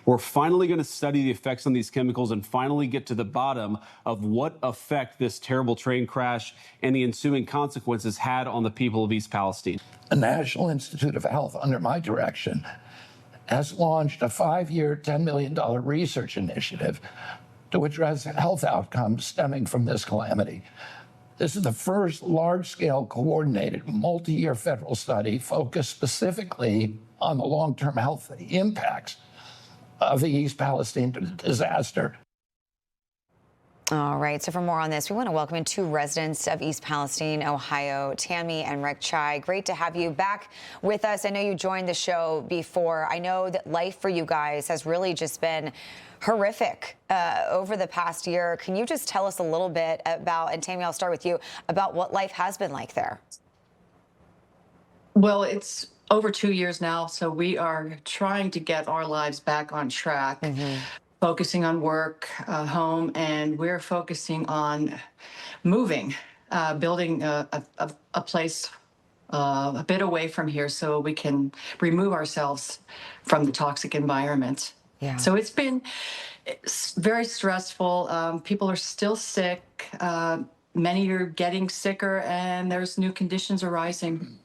We're finally going to study the effects on these chemicals and finally get to the bottom of what effect this terrible train crash and the ensuing consequences had on the people of East Palestine. The National Institute of Health, under my direction, has launched a 5-year, $10 million research initiative to address health outcomes stemming from this calamity. This is the first large-scale, coordinated, multi-year federal study focused specifically on the long-term health impacts of the East Palestine disaster. All right, so for more on this, we want to welcome in two residents of East Palestine, Ohio, Tammy and Rick Tsai. Great to have you back with us. I know you joined the show before. I know that life for you guys has really just been horrific over the past year. Can you just tell us a little bit about, and Tammy, I'll start with you, about what life has been like there? Well, it's over 2 years now, so we are trying to get our lives back on track. Focusing on work, home, and we're focusing on moving, building a place a bit away from here so we can remove ourselves from the toxic environment. Yeah. So it's been very stressful. People are still sick. Many are getting sicker, and there's new conditions arising.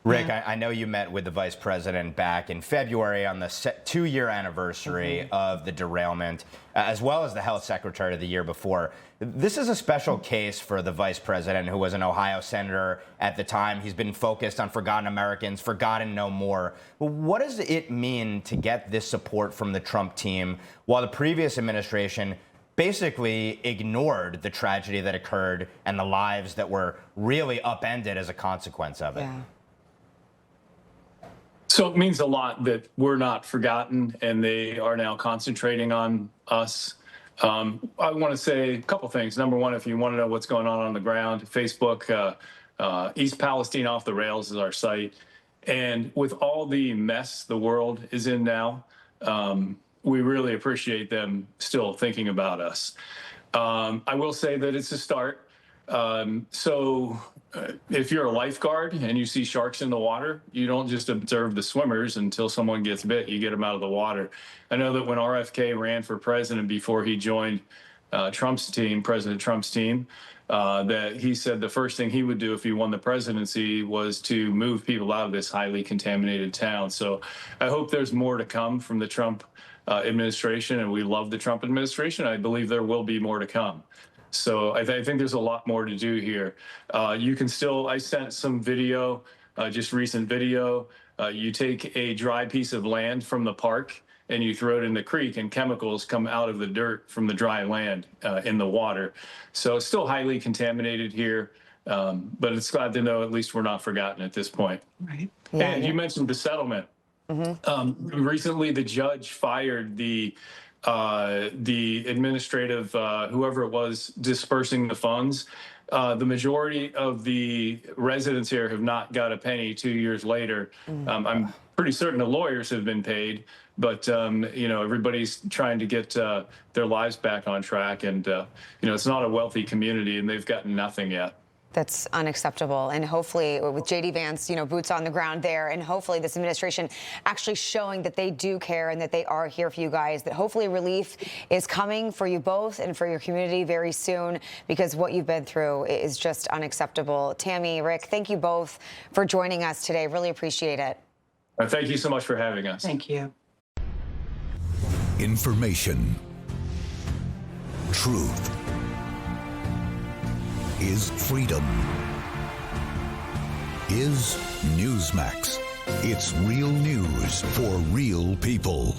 Rick, I know you met with the vice president back in February on the 2-year anniversary of the derailment, as well as the health secretary the year before. This is a special case for the vice president, who was an Ohio senator at the time. He's been focused on forgotten Americans, forgotten no more. What does it mean to get this support from the Trump team while the previous administration basically ignored the tragedy that occurred and the lives that were really upended as a consequence of it? Yeah. So it means a lot that we're not forgotten and they are now concentrating on us. I want to say a couple things. Number one, if you want to know what's going on the ground, Facebook, East Palestine Off the Rails is our site. And with all the mess the world is in now, we really appreciate them still thinking about us. I will say that it's a start. If you're a lifeguard and you see sharks in the water, you don't just observe the swimmers until someone gets bit. You get them out of the water. I know that when RFK ran for president before he joined Trump's team, President Trump's team, that he said the first thing he would do if he won the presidency was to move people out of this highly contaminated town. So I hope there's more to come from the Trump administration, and we love the Trump administration. I believe there will be more to come. So I think there's a lot more to do here. You can still, I sent some video, just recent video. You take a dry piece of land from the park and you throw it in the creek, and chemicals come out of the dirt from the dry land in the water. So it's still highly contaminated here, but it's glad to know at least we're not forgotten at this point. Right. Yeah, and you mentioned the settlement. Recently, the judge fired the administrative, whoever it was dispersing the funds. The majority of the residents here have not got a penny 2 years later. I'm pretty certain the lawyers have been paid, but everybody's trying to get their lives back on track. And it's not a wealthy community, and they've gotten nothing yet. That's unacceptable. And hopefully with J.D. Vance, boots on the ground there, and hopefully this administration actually showing that they do care and that they are here for you guys, that hopefully relief is coming for you both and for your community very soon, because what you've been through is just unacceptable. Tammy, Rick, thank you both for joining us today. Really appreciate it. Thank you so much for having us. Thank you. Information. Truth. Is freedom. Is Newsmax. It's real news for real people.